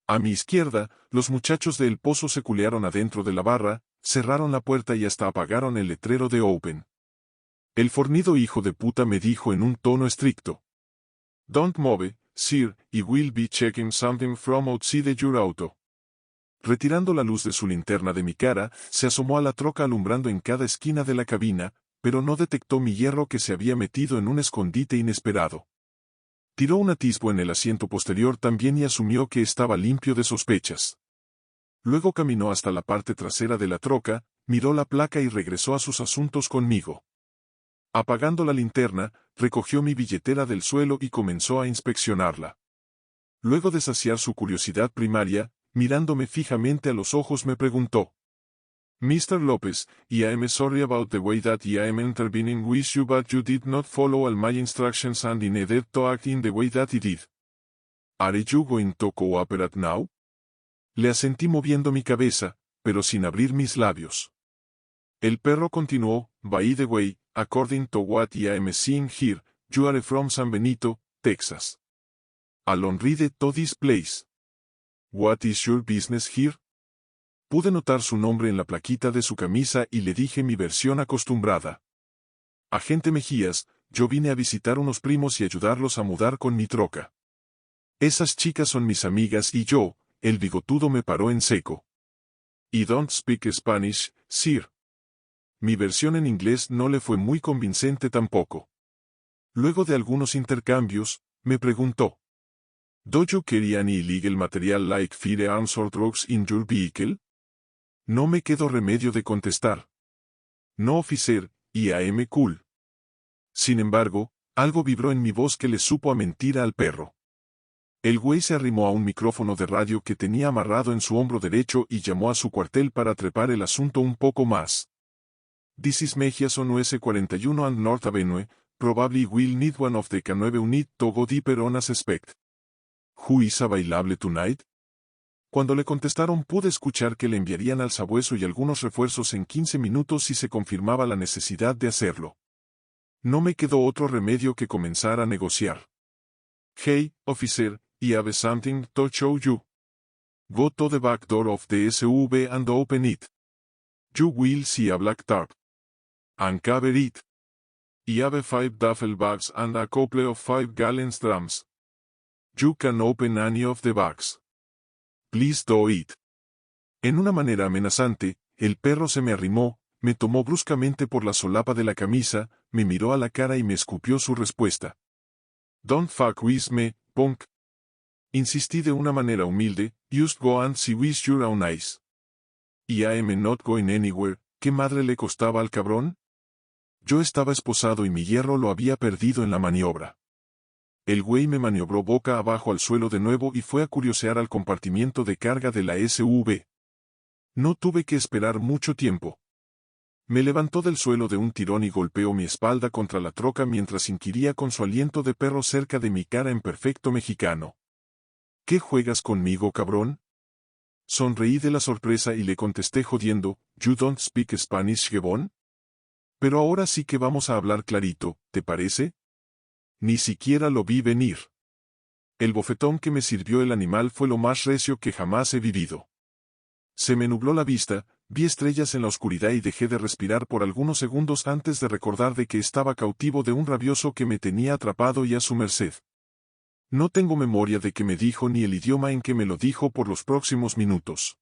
A mi izquierda, los muchachos de El Pozo se culearon adentro de la barra, cerraron la puerta y hasta apagaron el letrero de Open. El fornido hijo de puta me dijo en un tono estricto. Don't move, sir, I will be checking something from outside your auto. Retirando la luz de su linterna de mi cara, se asomó a la troca alumbrando en cada esquina de la cabina, pero no detectó mi hierro que se había metido en un escondite inesperado. Tiró un atisbo en el asiento posterior también y asumió que estaba limpio de sospechas. Luego caminó hasta la parte trasera de la troca, miró la placa y regresó a sus asuntos conmigo. Apagando la linterna, recogió mi billetera del suelo y comenzó a inspeccionarla. Luego de saciar su curiosidad primaria, mirándome fijamente a los ojos me preguntó. Mr. Lopez, I am sorry about the way that I am intervening with you but you did not follow all my instructions and needed to act in the way that I did. Are you going to cooperate now? Le asentí moviendo mi cabeza, pero sin abrir mis labios. El perro continuó, by the way, according to what I am seeing here, you are from San Benito, Texas. Alone ride to this place. What is your business here? Pude notar su nombre en la plaquita de su camisa y le dije mi versión acostumbrada. Agente Mejías, yo vine a visitar unos primos y ayudarlos a mudar con mi troca. Esas chicas son mis amigas y yo, el bigotudo me paró en seco. I don't speak Spanish, sir. Mi versión en inglés no le fue muy convincente tampoco. Luego de algunos intercambios, me preguntó. Do you carry any illegal material like firearms or drugs in your vehicle? No me quedó remedio de contestar. No, officer, I am cool. Sin embargo, algo vibró en mi voz que le supo a mentira al perro. El güey se arrimó a un micrófono de radio que tenía amarrado en su hombro derecho y llamó a su cuartel para trepar el asunto un poco más. This is Mejías on US 41 and North Avenue, probably will need one of the K9 unit to go deeper on a suspect. Who is available tonight? Cuando le contestaron pude escuchar que le enviarían al sabueso y algunos refuerzos en 15 minutos si se confirmaba la necesidad de hacerlo. No me quedó otro remedio que comenzar a negociar. Hey, officer, I have something to show you. Go to the back door of the SUV and open it. You will see a black tarp. Uncover it. I have 5 duffel bags and a couple of 5-gallon drums. You can open any of the bags. Please do it. En una manera amenazante, el perro se me arrimó, me tomó bruscamente por la solapa de la camisa, me miró a la cara y me escupió su respuesta. Don't fuck with me, punk. Insistí de una manera humilde, just go and see with your own eyes. I am not going anywhere. ¿Qué madre le costaba al cabrón? Yo estaba esposado y mi hierro lo había perdido en la maniobra. El güey me maniobró boca abajo al suelo de nuevo y fue a curiosear al compartimiento de carga de la SUV. No tuve que esperar mucho tiempo. Me levantó del suelo de un tirón y golpeó mi espalda contra la troca mientras inquiría con su aliento de perro cerca de mi cara en perfecto mexicano. ¿Qué juegas conmigo, cabrón? Sonreí de la sorpresa y le contesté jodiendo, You don't speak Spanish, Gebón? Pero ahora sí que vamos a hablar clarito, ¿te parece? Ni siquiera lo vi venir. El bofetón que me sirvió el animal fue lo más recio que jamás he vivido. Se me nubló la vista, vi estrellas en la oscuridad y dejé de respirar por algunos segundos antes de recordar de que estaba cautivo de un rabioso que me tenía atrapado y a su merced. No tengo memoria de qué me dijo ni el idioma en que me lo dijo por los próximos minutos.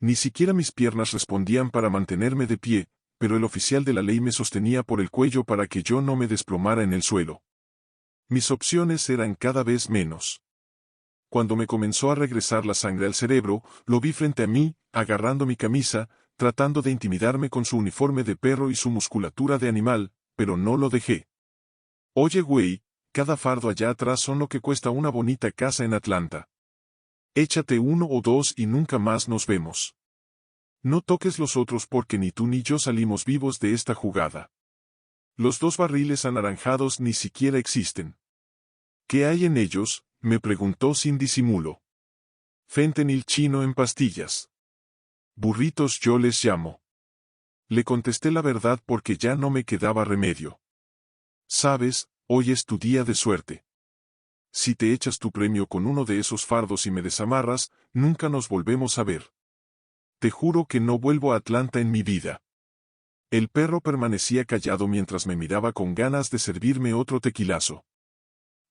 Ni siquiera mis piernas respondían para mantenerme de pie, pero el oficial de la ley me sostenía por el cuello para que yo no me desplomara en el suelo. Mis opciones eran cada vez menos. Cuando me comenzó a regresar la sangre al cerebro, lo vi frente a mí, agarrando mi camisa, tratando de intimidarme con su uniforme de perro y su musculatura de animal, pero no lo dejé. Oye güey, cada fardo allá atrás son lo que cuesta una bonita casa en Atlanta. Échate 1 o 2 y nunca más nos vemos. No toques los otros porque ni tú ni yo salimos vivos de esta jugada. Los 2 barriles anaranjados ni siquiera existen. ¿Qué hay en ellos?, me preguntó sin disimulo. Fentanil chino en pastillas. Burritos yo les llamo. Le contesté la verdad porque ya no me quedaba remedio. Sabes, hoy es tu día de suerte. Si te echas tu premio con uno de esos fardos y me desamarras, nunca nos volvemos a ver. Te juro que no vuelvo a Atlanta en mi vida. El perro permanecía callado mientras me miraba con ganas de servirme otro tequilazo.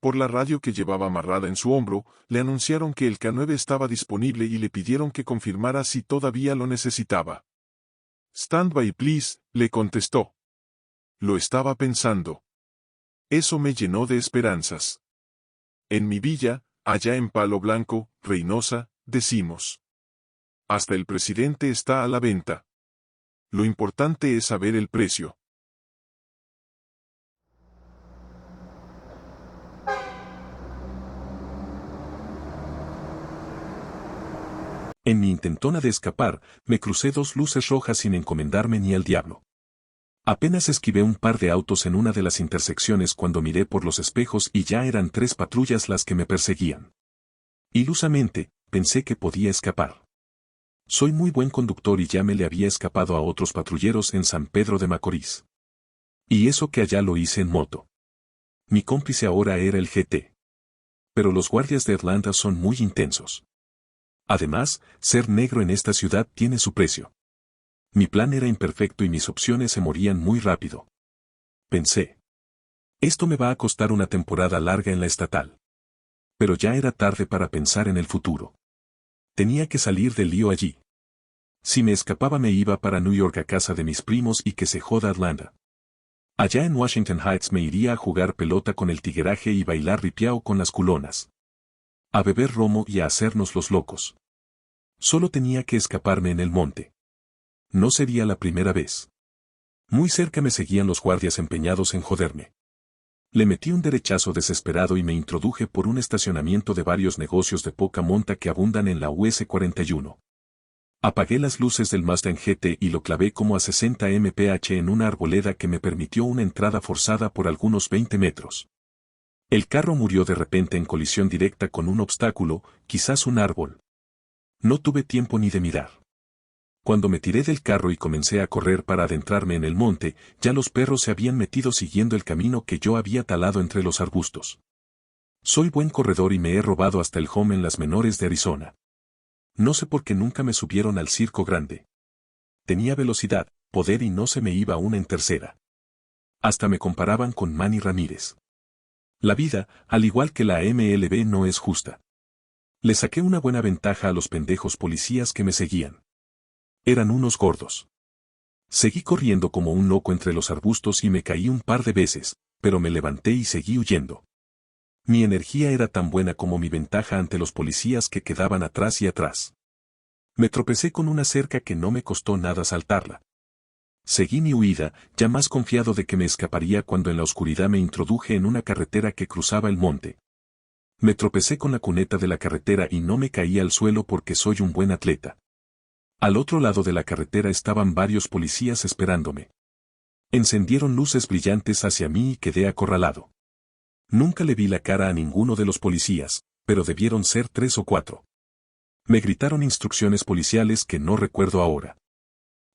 Por la radio que llevaba amarrada en su hombro, le anunciaron que el K9 estaba disponible y le pidieron que confirmara si todavía lo necesitaba. Stand by please, le contestó. Lo estaba pensando. Eso me llenó de esperanzas. En mi villa, allá en Palo Blanco, Reynosa, decimos. Hasta el presidente está a la venta. Lo importante es saber el precio. En mi intentona de escapar, me crucé dos luces rojas sin encomendarme ni al diablo. Apenas esquivé un par de autos en una de las intersecciones cuando miré por los espejos y ya eran 3 patrullas las que me perseguían. Ilusamente, pensé que podía escapar. Soy muy buen conductor y ya me le había escapado a otros patrulleros en San Pedro de Macorís. Y eso que allá lo hice en moto. Mi cómplice ahora era el GT. Pero los guardias de Atlanta son muy intensos. Además, ser negro en esta ciudad tiene su precio. Mi plan era imperfecto y mis opciones se morían muy rápido. Pensé. Esto me va a costar una temporada larga en la estatal. Pero ya era tarde para pensar en el futuro. Tenía que salir del lío allí. Si me escapaba me iba para New York a casa de mis primos y que se joda Atlanta. Allá en Washington Heights me iría a jugar pelota con el tigueraje y bailar ripiao con las culonas. A beber romo y a hacernos los locos. Solo tenía que escaparme en el monte. No sería la primera vez. Muy cerca me seguían los guardias empeñados en joderme. Le metí un derechazo desesperado y me introduje por un estacionamiento de varios negocios de poca monta que abundan en la US 41. Apagué las luces del Mustang GT y lo clavé como a 60 mph en una arboleda que me permitió una entrada forzada por algunos 20 metros. El carro murió de repente en colisión directa con un obstáculo, quizás un árbol. No tuve tiempo ni de mirar. Cuando me tiré del carro y comencé a correr para adentrarme en el monte, ya los perros se habían metido siguiendo el camino que yo había talado entre los arbustos. Soy buen corredor y me he robado hasta el home en las menores de Arizona. No sé por qué nunca me subieron al circo grande. Tenía velocidad, poder y no se me iba una en tercera. Hasta me comparaban con Manny Ramírez. La vida, al igual que la MLB, no es justa. Le saqué una buena ventaja a los pendejos policías que me seguían. Eran unos gordos. Seguí corriendo como un loco entre los arbustos y me caí un par de veces, pero me levanté y seguí huyendo. Mi energía era tan buena como mi ventaja ante los policías que quedaban atrás y atrás. Me tropecé con una cerca que no me costó nada saltarla. Seguí mi huida, ya más confiado de que me escaparía cuando en la oscuridad me introduje en una carretera que cruzaba el monte. Me tropecé con la cuneta de la carretera y no me caí al suelo porque soy un buen atleta. Al otro lado de la carretera estaban varios policías esperándome. Encendieron luces brillantes hacia mí y quedé acorralado. Nunca le vi la cara a ninguno de los policías, pero debieron ser 3 o 4. Me gritaron instrucciones policiales que no recuerdo ahora.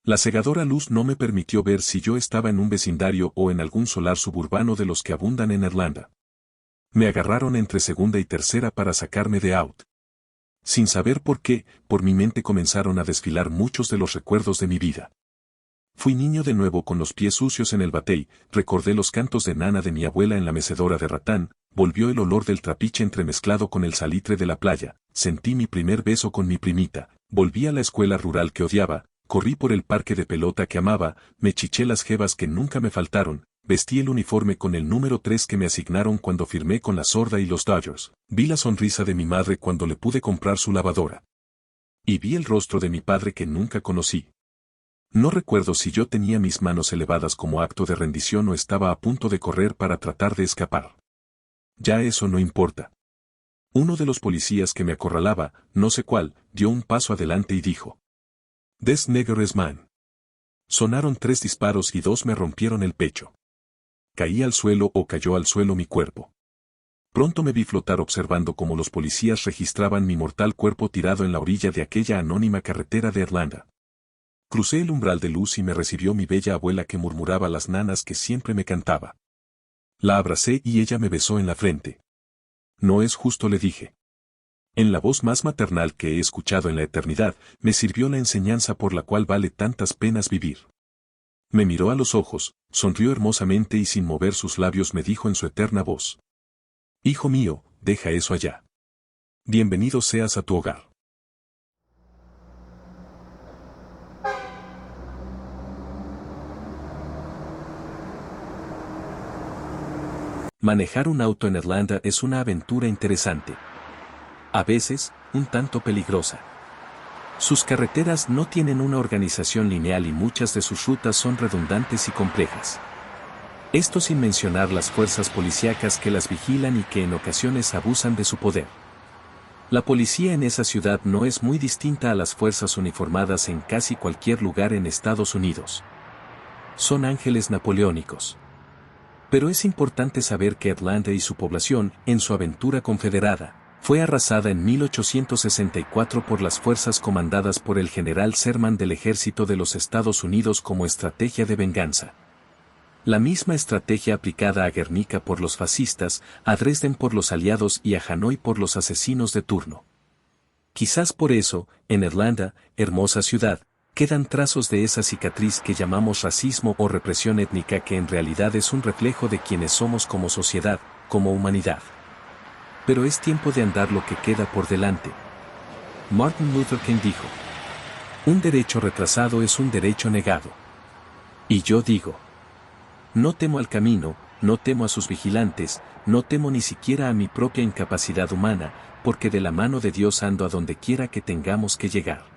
La cegadora luz no me permitió ver si yo estaba en un vecindario o en algún solar suburbano de los que abundan en Atlanta. Me agarraron entre segunda y tercera para sacarme de out. Sin saber por qué, por mi mente comenzaron a desfilar muchos de los recuerdos de mi vida. Fui niño de nuevo con los pies sucios en el batey, recordé los cantos de nana de mi abuela en la mecedora de ratán, volvió el olor del trapiche entremezclado con el salitre de la playa, sentí mi primer beso con mi primita, volví a la escuela rural que odiaba, corrí por el parque de pelota que amaba, me chiché las jevas que nunca me faltaron, vestí el uniforme con el número 3 que me asignaron cuando firmé con la Sorda y los Dodgers, vi la sonrisa de mi madre cuando le pude comprar su lavadora. Y vi el rostro de mi padre que nunca conocí. No recuerdo si yo tenía mis manos elevadas como acto de rendición o estaba a punto de correr para tratar de escapar. Ya eso no importa. Uno de los policías que me acorralaba, no sé cuál, dio un paso adelante y dijo: "This nigger is mine". Sonaron 3 disparos y 2 me rompieron el pecho. Caí al suelo o cayó al suelo mi cuerpo. Pronto me vi flotar observando cómo los policías registraban mi mortal cuerpo tirado en la orilla de aquella anónima carretera de Atlanta. Crucé el umbral de luz y me recibió mi bella abuela que murmuraba las nanas que siempre me cantaba. La abracé y ella me besó en la frente. No es justo, le dije. En la voz más maternal que he escuchado en la eternidad, me sirvió la enseñanza por la cual vale tantas penas vivir. Me miró a los ojos, sonrió hermosamente y sin mover sus labios me dijo en su eterna voz: "Hijo mío, deja eso allá. Bienvenido seas a tu hogar". Manejar un auto en Atlanta es una aventura interesante. A veces, un tanto peligrosa. Sus carreteras no tienen una organización lineal y muchas de sus rutas son redundantes y complejas. Esto sin mencionar las fuerzas policíacas que las vigilan y que en ocasiones abusan de su poder. La policía en esa ciudad no es muy distinta a las fuerzas uniformadas en casi cualquier lugar en Estados Unidos. Son ángeles napoleónicos. Pero es importante saber que Atlanta y su población, en su aventura confederada, fue arrasada en 1864 por las fuerzas comandadas por el general Sherman del Ejército de los Estados Unidos como estrategia de venganza. La misma estrategia aplicada a Guernica por los fascistas, a Dresden por los aliados y a Hanoi por los asesinos de turno. Quizás por eso, en Atlanta, hermosa ciudad, quedan trazos de esa cicatriz que llamamos racismo o represión étnica, que en realidad es un reflejo de quienes somos como sociedad, como humanidad. Pero es tiempo de andar lo que queda por delante. Martin Luther King dijo: un derecho retrasado es un derecho negado. Y yo digo: no temo al camino, no temo a sus vigilantes, no temo ni siquiera a mi propia incapacidad humana, porque de la mano de Dios ando a donde quiera que tengamos que llegar.